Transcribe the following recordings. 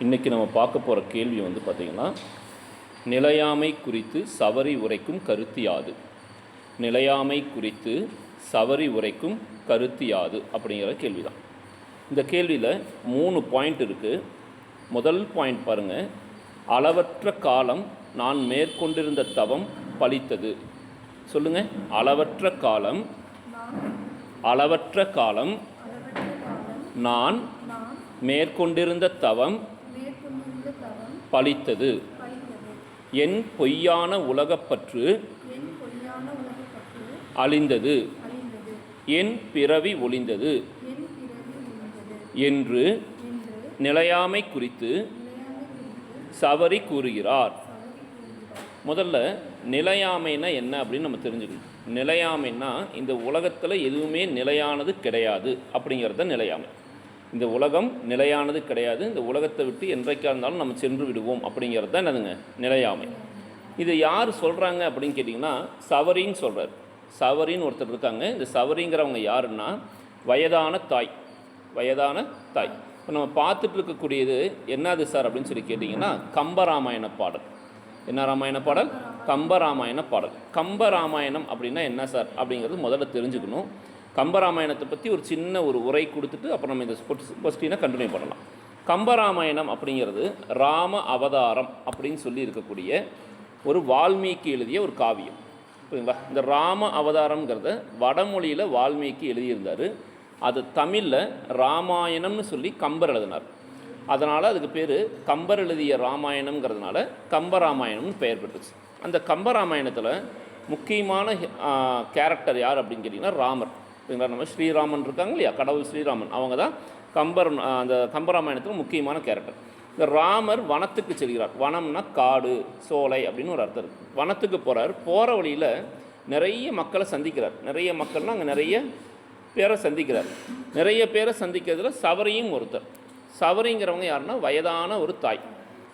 இன்றைக்கி நம்ம பார்க்க போகிற கேள்வி வந்து பார்த்திங்கன்னா, நிலையாமை குறித்து சவரி உரைக்கும் கருத்து யாது? நிலையாமை குறித்து சவரி உரைக்கும் கருத்து யாது அப்படிங்கிற கேள்வி தான். இந்த கேள்வியில் 3 பாயிண்ட் இருக்குது. முதல் பாயிண்ட் பாருங்கள், அளவற்ற காலம் நான் மேற்கொண்டிருந்த தவம் பலித்தது. சொல்லுங்கள், அளவற்ற காலம் நான் மேற்கொண்டிருந்த தவம் பலித்தது. என் பொய்யான உலகப்பற்று அழிந்தது, என் பிறவி ஒழிந்தது என்று நிலையாமை குறித்து சவரி கூறுகிறார். முதல்ல நிலையாமைன்னா என்ன அப்படின்னு நம்ம தெரிஞ்சுக்கணும். நிலையாமைன்னா இந்த உலகத்தில் எதுவுமே நிலையானது கிடையாது அப்படிங்கிறத நிலையாமை. இந்த உலகம் நிலையானது கிடையாது, இந்த உலகத்தை விட்டு என்றைக்காக இருந்தாலும் நம்ம சென்று விடுவோம் அப்படிங்கிறது தான் என்னதுங்க நிலையாமை. இது யார் சொல்கிறாங்க அப்படின்னு கேட்டிங்கன்னா, சவரின்னு சொல்கிறார். சவரின்னு ஒருத்தர் இருக்காங்க. இந்த சவரிங்கிறவங்க யாருன்னா வயதான தாய். இப்போ நம்ம பார்த்துட்டு இருக்கக்கூடியது என்னது சார் அப்படின்னு சொல்லி கேட்டிங்கன்னா, கம்பராமாயண பாடல். என்ன ராமாயண பாடல்? கம்பராமாயண பாடல். கம்பராமாயணம் அப்படின்னா என்ன சார் அப்படிங்கிறது முதல்ல தெரிஞ்சுக்கணும். கம்பராமாயணத்தை பற்றி ஒரு சின்ன ஒரு உரை கொடுத்துட்டு அப்புறம் நம்ம இந்த கொஸ்டினை கண்டினியூ பண்ணலாம். கம்பராமாயணம் அப்படிங்கிறது ராம அவதாரம் அப்படின்னு சொல்லி இருக்கக்கூடிய ஒரு வால்மீகி எழுதிய ஒரு காவியம். புரியுங்களா? இந்த ராம அவதாரம்ங்கிறத வடமொழியில் வால்மீகி எழுதியிருந்தார். அது தமிழில் ராமாயணம்னு சொல்லி கம்பர் எழுதினார். அதனால் அதுக்கு பேர் கம்பர் எழுதிய ராமாயணம்ங்கிறதுனால கம்பராமாயணம்னு பெயர் பெற்றுச்சு. அந்த கம்பராமாயணத்தில் முக்கியமான கேரக்டர் யார் அப்படின்னு கேட்டிங்கன்னா ராமர். நம்ம ஸ்ரீராமன் இருக்காங்க இல்லையா, கடவுள் ஸ்ரீராமன், அவங்க தான் அந்த கம்பராமாயணத்தில் முக்கியமான கேரக்டர். இந்த ராமர் வனத்துக்கு செல்கிறார். வனம்னா காடு, சோலை அப்படின்னு ஒரு அர்த்தம் இருக்குது. வனத்துக்கு போகிறார். போகிற வழியில் நிறைய மக்களை சந்திக்கிறார். நிறைய மக்கள்னால் அங்கே நிறைய பேரை சந்திக்கிறார். நிறைய பேரை சந்திக்கிறதுல சவரியும் ஒருத்தர். சவரிங்கிறவங்க யாருன்னா வயதான ஒரு தாய்.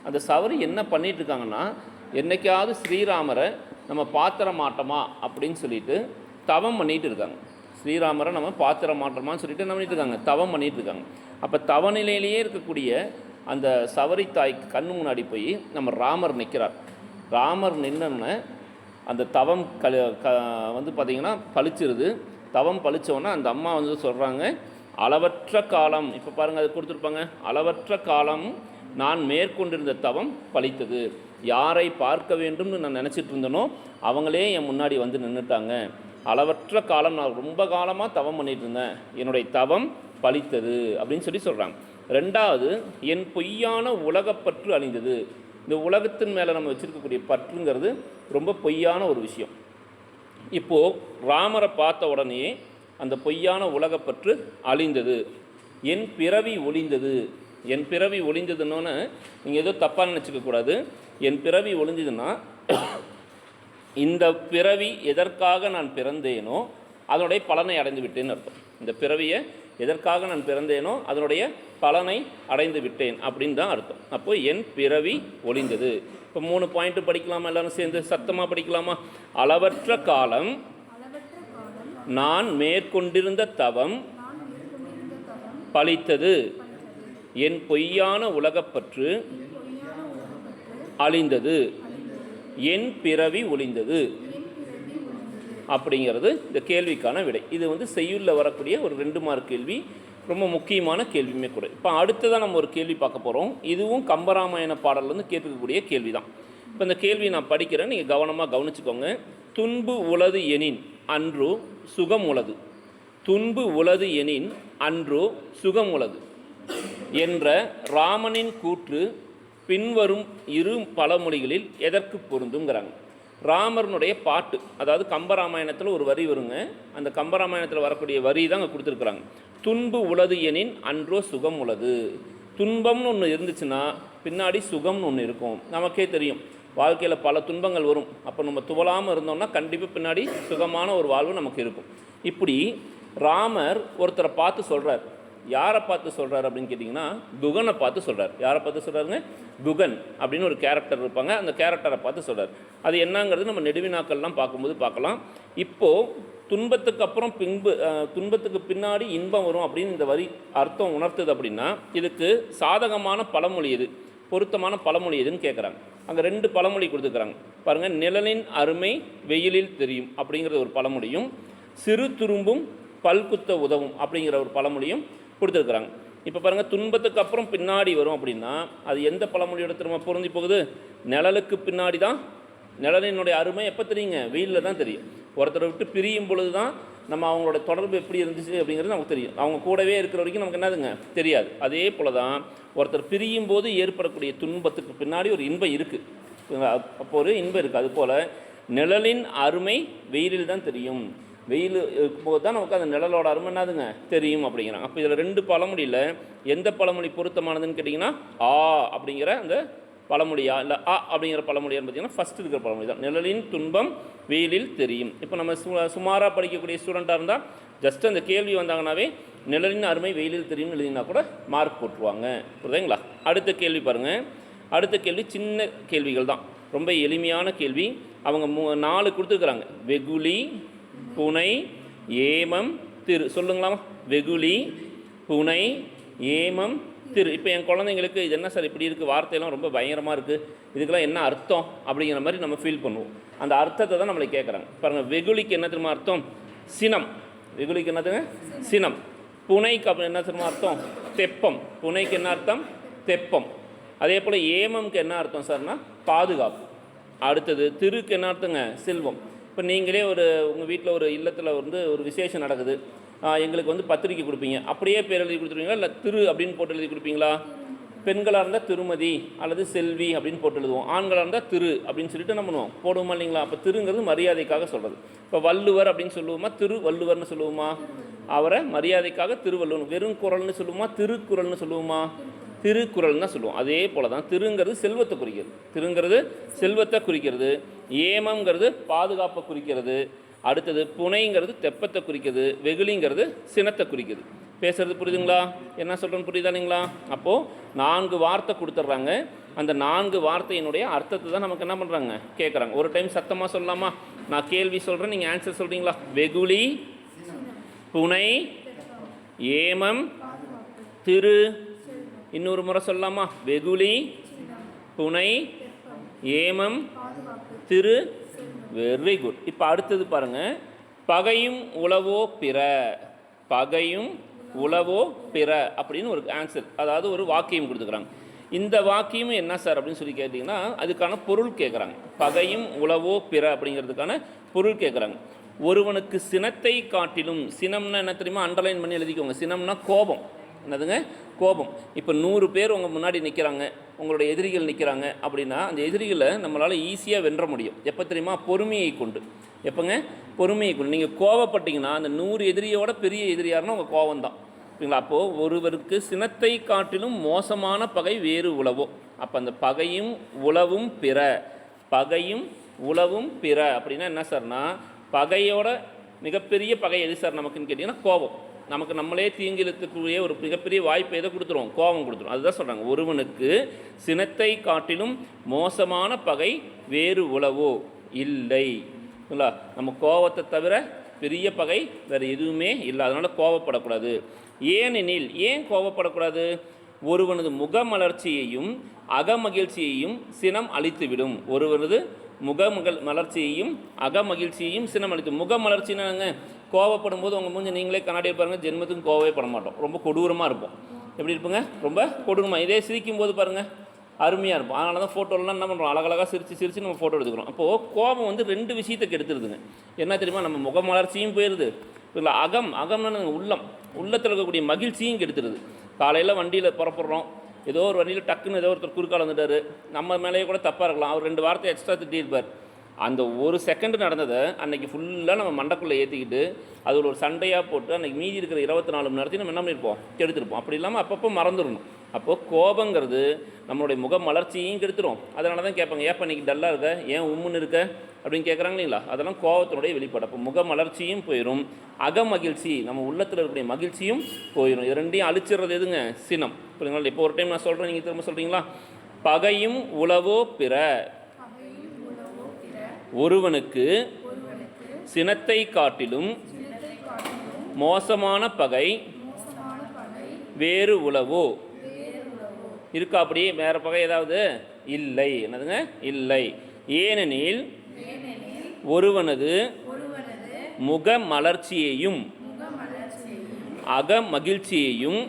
அந்த சவரி என்ன பண்ணிகிட்ருக்காங்கன்னா, என்றைக்காவது ஸ்ரீராமரை நம்ம பாத்திர மாட்டோமா அப்படின்னு சொல்லிட்டு தவம் பண்ணிகிட்டு இருக்காங்க. ஸ்ரீராமரை நம்ம பாத்திர மாட்டோமான்னு சொல்லிட்டு என்ன பண்ணிட்டு இருக்காங்க? தவம் பண்ணிகிட்டு இருக்காங்க. அப்போ தவநிலையிலேயே இருக்கக்கூடிய அந்த சவரி தாய்க்கு கண்ணு முன்னாடி போய் நம்ம ராமர் நிற்கிறார். ராமர் நின்னோன்னே அந்த தவம் வந்து பார்த்திங்கன்னா பளிச்சிருது. தவம் பளித்தோன்னா அந்த அம்மா வந்து சொல்கிறாங்க, அளவற்ற காலம், இப்போ பாருங்கள் அது கொடுத்துருப்பாங்க, அளவற்ற காலம் நான் மேற்கொண்டிருந்த தவம் பலித்தது. யாரை பார்க்க வேண்டும்னு நான் நினச்சிட்டு இருந்தேனோ அவங்களே என் முன்னாடி வந்து நின்றுட்டாங்க. அளவற்ற காலம் நான் ரொம்ப காலமாக தவம் பண்ணிகிட்டு இருந்தேன், என்னுடைய தவம் பலித்தது அப்படின்னு சொல்லி சொல்கிறாங்க. ரெண்டாவது, என் பொய்யான உலகப்பற்று அழிந்தது. இந்த உலகத்தின் மேலே நம்ம வச்சுருக்கக்கூடிய பற்றுங்கிறது ரொம்ப பொய்யான ஒரு விஷயம். இப்போது ராமரை பார்த்த உடனே அந்த பொய்யான உலகப்பற்று அழிந்தது. என் பிறவி ஒழிந்தது. என் பிறவி ஒழிந்ததுன்னு நீங்கள் ஏதோ தப்பாக நினச்சிக்கக்கூடாது. என் பிறவி ஒழிஞ்சதுன்னா இந்த பிறவி எதற்காக நான் பிறந்தேனோ அதனுடைய பலனை அடைந்து விட்டேன்னு அர்த்தம். இந்த பிறவியை எதற்காக நான் பிறந்தேனோ அதனுடைய பலனை அடைந்து விட்டேன் அப்படின்னு தான் அர்த்தம். அப்போது என் பிறவி ஒழிந்தது. இப்போ 3 பாயிண்ட்டு படிக்கலாமா? எல்லோரும் சேர்ந்து சத்தமாக படிக்கலாமா? அளவற்ற காலம் நான் மேற்கொண்டிருந்த தவம் பலித்தது. என் பொய்யான உலகப்பற்று அழிந்தது. என் பிறவி ஒழிந்தது அப்படிங்கிறது இந்த கேள்விக்கான விடை. இது வந்து செய்யுளில் வரக்கூடிய ஒரு 2 மார்க் கேள்வி, ரொம்ப முக்கியமான கேள்வியுமே கூட. இப்போ அடுத்ததான் நம்ம ஒரு கேள்வி பார்க்க போகிறோம். இதுவும் கம்பராமாயண பாடல்லேருந்து கேட்கக்கூடிய கேள்வி தான். இப்போ இந்த கேள்வியை நான் படிக்கிறேன், நீங்கள் கவனமாக கவனிச்சுக்கோங்க. துன்பு உளது எனின் அன்றோ சுகம் உளது. துன்பு உளது எனின் அன்றோ சுகம் உளது என்ற ராமனின் கூற்று பின்வரும் 2 பழமொழிகளில் எதற்கு பொருந்துங்கிறாங்க. ராமர்னுடைய பாட்டு, அதாவது கம்பராமாயணத்தில் ஒரு வரி வருங்க. அந்த கம்பராமாயணத்தில் வரக்கூடிய வரி தான் அங்கே கொடுத்துருக்குறாங்க. துன்பு உளது எனின் அன்றோ சுகம் உளது. துன்பம்னு ஒன்று இருந்துச்சுன்னா பின்னாடி சுகம்னு ஒன்று இருக்கும். நமக்கே தெரியும், வாழ்க்கையில் பல துன்பங்கள் வரும். அப்போ நம்ம துவலாமல் இருந்தோம்னா கண்டிப்பாக பின்னாடி சுகமான ஒரு வாழ்வு நமக்கு இருக்கும். இப்படி ராமர் ஒருத்தரை பார்த்து சொல்கிறார். யாரை பார்த்து சொல்கிறார் அப்படின்னு கேட்டிங்கன்னா, குகனை பார்த்து சொல்கிறார். யாரை பார்த்து சொல்கிறாருங்க? குகன் அப்படின்னு ஒரு கேரக்டர் இருப்பாங்க. அந்த கேரக்டரை பார்த்து சொல்கிறார். அது என்னங்கிறது நம்ம நெடுவினாக்கள்லாம் பார்க்கும்போது பார்க்கலாம். இப்போது துன்பத்துக்கு அப்புறம் துன்பத்துக்கு பின்னாடி இன்பம் வரும் அப்படின்னு இந்த வரி அர்த்தம் உணர்த்துது அப்படின்னா இதுக்கு சாதகமான பழமொழி எது, பொருத்தமான பழமொழி எதுன்னு கேட்குறாங்க. அங்கே 2 பழமொழி கொடுத்துக்கிறாங்க பாருங்கள். நிழலின் அருமை வெயிலில் தெரியும் அப்படிங்கிறது ஒரு பழமொழியும், சிறு துரும்பும் பல்குத்த உதவும் அப்படிங்கிற ஒரு பழமொழியும் கொடுத்துருக்குறாங்க. இப்போ பாருங்கள், துன்பத்துக்கு அப்புறம் பின்னாடி வரும் அப்படின்னா அது எந்த பழமொழியோட திரும்ப பொருந்தி போகுது? நிழலுக்கு பின்னாடி தான். நிழலினுடைய அருமை எப்போ தெரியுங்க? வெயிலில் தான் தெரியும். ஒருத்தரை விட்டு பிரியும் பொழுது தான் நம்ம அவங்களோட தொடர்பு எப்படி இருந்துச்சு அப்படிங்கிறது நமக்கு தெரியும். அவங்க கூடவே இருக்கிற வரைக்கும் நமக்கு என்னதுங்க தெரியாது. அதே போல் தான் ஒருத்தர் பிரியும் போது ஏற்படக்கூடிய துன்பத்துக்கு பின்னாடி ஒரு இன்பம் இருக்குது. அப்போ ஒரு இன்பம் இருக்குது. அதுபோல் நிழலின் அருமை வெயிலில் தான் தெரியும். வெயில் இருக்கும்போது தான் நமக்கு அந்த நிழலோட அருமை என்னதுங்க தெரியும் அப்படிங்கிறாங்க. அப்போ இதில் 2 பழமொழியில் எந்த பழமொழி பொருத்தமானதுன்னு கேட்டிங்கன்னா ஆ அப்படிங்கிற அந்த பழமொழியா இல்லை ஆ அப்படிங்கிற பழமொழியான்னு பார்த்தீங்கன்னா ஃபஸ்ட்டு இருக்கிற பழமொழி தான். நிழலின் துன்பம் வெயிலில் தெரியும். இப்போ நம்ம சுமாராக படிக்கக்கூடிய ஸ்டூடெண்ட்டாக இருந்தால் ஜஸ்ட் அந்த கேள்வி வந்தாங்கன்னாவே நிழலின் அருமை வெயிலில் தெரியும்னு எழுதினா கூட மார்க் போட்டுருவாங்க. புரியுதுங்களா? அடுத்த கேள்வி பாருங்கள். அடுத்த கேள்வி சின்ன கேள்விகள் தான், ரொம்ப எளிமையான கேள்வி. அவங்க 4 கொடுத்துருக்குறாங்க. வெகுளி, புனை, ஏமம், திரு. சொல்லுங்களாமா? வெகுளி, புனை, ஏமம், திரு. இப்போ என் குழந்தைங்களுக்கு இது என்ன சார் இப்படி இருக்குது, வார்த்தையெல்லாம் ரொம்ப பயங்கரமாக இருக்குது, இதுக்கெல்லாம் என்ன அர்த்தம் அப்படிங்கிற மாதிரி நம்ம ஃபீல் பண்ணுவோம். அந்த அர்த்தத்தை தான் நம்மளை கேட்குறாங்க. பாருங்கள், வெகுளிக்கு என்ன தெரியுமா அர்த்தம்? சினம். வெகுளிக்கு என்னதுங்க? சினம். புனைக்கு அப்படி என்ன தெரியுமா அர்த்தம்? தெப்பம். புனைக்கு என்ன அர்த்தம்? தெப்பம். அதே போல் ஏமம்க்கு என்ன அர்த்தம் சார்னா பாதுகாப்பு. அடுத்தது திருக்கு என்ன அர்த்தங்க? செல்வம். இப்போ நீங்களே உங்கள் வீட்டில் ஒரு இல்லத்தில் ஒரு விசேஷம் நடக்குது, எங்களுக்கு பத்திரிக்கை கொடுப்பீங்க. அப்படியே பேர் எழுதி கொடுத்துருவீங்களா இல்லை திரு அப்படின்னு போட்டு எழுதி கொடுப்பீங்களா? பெண்களாக இருந்தால் திருமதி அல்லது செல்வி அப்படின்னு போட்டு எழுதுவோம். ஆண்களாக இருந்தால் திரு அப்படின்னு சொல்லிட்டு நம்ம பண்ணுவோம், போடுவோமா இல்லைங்களா? அப்போ திருங்கிறது மரியாதைக்காக சொல்கிறது. இப்போ வள்ளுவர் அப்படின்னு சொல்லுவோமா, திரு வள்ளுவர்னு சொல்லுவோமா? அவரை மரியாதைக்காக திருவள்ளுவர். வெறும் குரல்னு சொல்லுவோமா, திருக்குறள்னு சொல்லுவோமா? திருக்குறள் தான் சொல்லுவோம். அதே போல் தான் திருங்கிறது செல்வத்தை குறிக்கிறது. திருங்கிறது செல்வத்தை குறிக்கிறது. ஏமங்கிறது பாதுகாப்பை குறிக்கிறது. அடுத்தது புனைங்கிறது தெப்பத்தை குறிக்கிறது. வெகுளிங்கிறது சினத்தை குறிக்கிறது. பேசுகிறது புரியுதுங்களா? என்ன சொல்கிறேன்னு புரியுதா இல்லைங்களா? அப்போது 4 வார்த்தை கொடுத்துட்றாங்க. அந்த 4 வார்த்தையினுடைய அர்த்தத்தை தான் நமக்கு என்ன பண்ணுறாங்க கேட்குறாங்க. ஒரு டைம் சத்தமாக சொல்லலாமா? நான் கேள்வி சொல்கிறேன், நீங்கள் ஆன்சர் சொல்கிறீங்களா? வெகுளி, புனை, ஏமம், திரு. இன்னொரு முறை சொல்லலாமா? வெகுளி, புனை, ஏமம், திரு. Very good. இப்போ அடுத்தது பாருங்கள். பகையும் உளவோ பிற. பகையும் உளவோ பிற அப்படின்னு ஒரு ஆன்சர், அதாவது ஒரு வாக்கியம் கொடுத்துக்கிறாங்க. இந்த வாக்கியம் என்ன சார் அப்படின்னு சொல்லி கேட்டிங்கன்னா அதுக்கான பொருள் கேட்குறாங்க. பகையும் உளவோ பிற அப்படிங்கிறதுக்கான பொருள் கேட்குறாங்க. ஒருவனுக்கு சினத்தை காட்டிலும், சினம்னா என்ன தெரியுமா? அண்டர்லைன் பண்ணி எழுதிக்கோங்க. சினம்னா கோபம். என்னதுங்க? கோபம். இப்போ 100 பேர் உங்கள் முன்னாடி நிற்கிறாங்க, உங்களுடைய எதிரிகள் நிற்கிறாங்க அப்படின்னா அந்த எதிரிகளை நம்மளால் ஈஸியாக வென்ற முடியும். எப்போ தெரியுமா? பொறுமையை கொண்டு. எப்போங்க? பொறுமையை கொண்டு. நீங்கள் கோவப்பட்டீங்கன்னா அந்த 100 எதிரியோட பெரிய எதிரியாருன்னா உங்கள் கோபம் தான். சரிங்களா? அப்போது ஒருவருக்கு சினத்தை காட்டிலும் மோசமான பகை வேறு உளவோ. அப்போ அந்த பகையும் உளவும் பிற. பகையும் உளவும் பிற அப்படின்னா என்ன சார்னா, பகையோட மிகப்பெரிய பகை எது சார் நமக்குன்னு கேட்டிங்கன்னா கோபம். நமக்கு நம்மளே தீங்கிழத்துக்குரிய ஒரு மிகப்பெரிய வாய்ப்பை எதை கொடுத்துருவோம்? கோபம் கொடுத்துரும். அதுதான் சொல்கிறாங்க. ஒருவனுக்கு சினத்தை காட்டிலும் மோசமான பகை வேறு உளவோ இல்லை. இல்லைங்களா? நம்ம கோபத்தை தவிர பெரிய பகை வேறு எதுவுமே இல்லை. அதனால் கோபப்படக்கூடாது. ஏனெனில், ஏன் கோபப்படக்கூடாது? ஒருவனது முகமலர்ச்சியையும் அகமகிழ்ச்சியையும் சினம் அழித்துவிடும். ஒருவனது மலர்ச்சியையும் அகமகிழ்ச்சியையும் சினம் அளித்து. முகமலர்ச்சினாங்க கோவப்படும் போது உங்கள் மூஞ்சி நீங்களே கண்ணாடி பாருங்கள், ஜென்மத்துக்கும் கோவவே பட மாட்டோம். ரொம்ப கொடூரமாக இருப்போம். எப்படி இருப்போங்க? ரொம்ப கொடூரமாக. இதே சிரிக்கும் போது பாருங்கள் அருமையாக இருக்கும். அதனால தான் ஃபோட்டோலாம் என்ன பண்ணுறோம்? அழகழகாக சிரித்து நம்ம ஃபோட்டோ எடுத்துக்கிறோம். அப்போது கோபம் 2 விஷயத்தை கெடுத்துருதுங்க. என்ன தெரியுமா? நம்ம முகமலர்ச்சியும் போயிடுது. இல்லை அகம்னு உள்ளத்தில் இருக்கக்கூடிய மகிழ்ச்சியும் கெடுத்துருது. காலையில் வண்டியில் புறப்படுறோம், ஏதோ ஒரு வண்டியில் டக்குன்னு ஏதோ ஒருத்தர் குறுக்கால் வந்துட்டார், நம்ம மேலேயே கூட தப்பாக இருக்கலாம், அவர் 2 வார்த்தை எக்ஸ்ட்ரா திட்டிருப்பார். அந்த ஒரு செகண்டு நடந்ததை அன்றைக்கி ஃபுல்லாக நம்ம மண்டக்குள்ளே ஏற்றிக்கிட்டு அதில் ஒரு சண்டையாக போட்டு அன்றைக்கி மீதி இருக்கிற 24 மணி நேரத்தையும் நம்ம என்ன பண்ணியிருப்போம்? கெடுத்துருப்போம். அப்படி இல்லாமல் அப்பப்போ மறந்துடணும். அப்போது கோபங்கிறது நம்மளுடைய மலர்ச்சியையும் கெடுத்துரும். அதனால தான் கேட்பாங்க, ஏன் இன்றைக்கி டல்லாக இருக்க, ஏன் உம்முன்னு இருக்க அப்படின்னு கேட்குறாங்க இல்லைங்களா? அதெல்லாம் கோபத்தினுடைய வெளிப்பாடு. அப்போ மலர்ச்சியும் போயிடும், அகமகிழ்ச்சி நம்ம உள்ளத்தில் இருக்கக்கூடிய மகிழ்ச்சியும் போயிடும். இது 2ஐயும் அழிச்சிடுறது எதுங்க? சினம். புரியுங்களா? இப்போ ஒரு டைம் நான் சொல்கிறேன், நீங்கள் திரும்ப சொல்கிறீங்களா? பகையும் உளவோ பிற. ஒருவனுக்கு சினத்தை காட்டிலும் மோசமான பகை வேறு உளவோ. இருக்கா அப்படியே வேறு பகை ஏதாவது? இல்லை. என்னதுங்க? இல்லை. ஏனெனில் ஒருவனது முக மலர்ச்சியையும் அக மகிழ்ச்சியையும்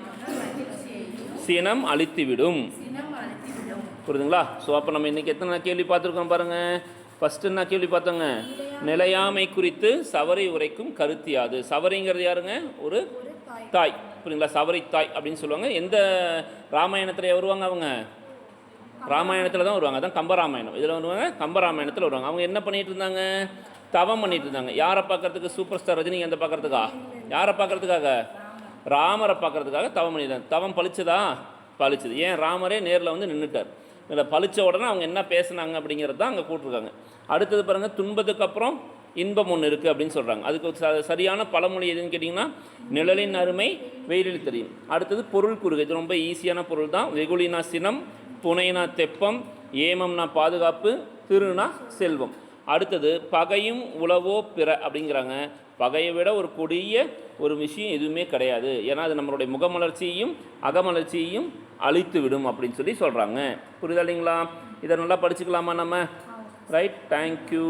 சினம் அழித்துவிடும். புரியுதுங்களா? ஸோ அப்போ நம்ம இன்றைக்கி எத்தனை கேள்வி பார்த்துருக்கோம் பாருங்கள். ஃபஸ்ட்டு என்ன கேள்வி பார்த்தோங்க? நிலையாமை குறித்து சவரி உரைக்கும் கருத்தியாது. சவரிங்கிறது யாருங்க? ஒரு தாய். புரியுங்களா? சவரி தாய் அப்படின்னு சொல்லுவாங்க. எந்த ராமாயணத்தில் வருவாங்க அவங்க? ராமாயணத்தில் தான் வருவாங்க. அதான் கம்பராமாயணம். இதில் வருவாங்க, கம்பராமாயணத்தில் வருவாங்க. அவங்க என்ன பண்ணிகிட்டு இருந்தாங்க? தவம் பண்ணிட்டு இருந்தாங்க. யாரை பார்க்கறதுக்கு? சூப்பர் ஸ்டார் ரஜினிகாந்தை பார்க்கறதுக்கா? யாரை பார்க்கறதுக்காக? ராமரை பார்க்கறதுக்காக தவம் பண்ணிட்டாங்க. தவம் பழிச்சதா? பழிச்சது. ஏன்? ராமரே நேரில் வந்து நின்றுட்டார். இதில் பழித்த உடனே அவங்க என்ன பேசுனாங்க அப்படிங்கிறது தான் அங்கே கூட்டிருக்காங்க. அடுத்தது பாருங்கள், துன்பத்துக்கு அப்புறம் இன்பம் ஒன்று இருக்குது அப்படின்னு சொல்கிறாங்க. அதுக்கு சரியான பழமொழி எதுன்னு கேட்டிங்கன்னா, நிழலின் அருமை வெயிலில் தெரியும். அடுத்தது பொருள் கூறுகை. இது ரொம்ப ஈஸியான பொருள் தான். வெகுளினா சினம், புனைனா தெப்பம், ஏமம்னா பாதுகாப்பு, திருனா செல்வம். அடுத்தது பகையும் உளவோ பிற அப்படிங்கிறாங்க. பகையை விட ஒரு கொடிய ஒரு விஷயம் எதுவுமே கிடையாது. ஏன்னா அது நம்மளுடைய முகமலர்ச்சியையும் அகமலர்ச்சியையும் அழித்து விடும் அப்படின்னு சொல்லி சொல்கிறாங்க. புரியுதா இல்லைங்களா? இதை நல்லா படிச்சுக்கலாமா நம்ம? ரைட். தேங்க்யூ.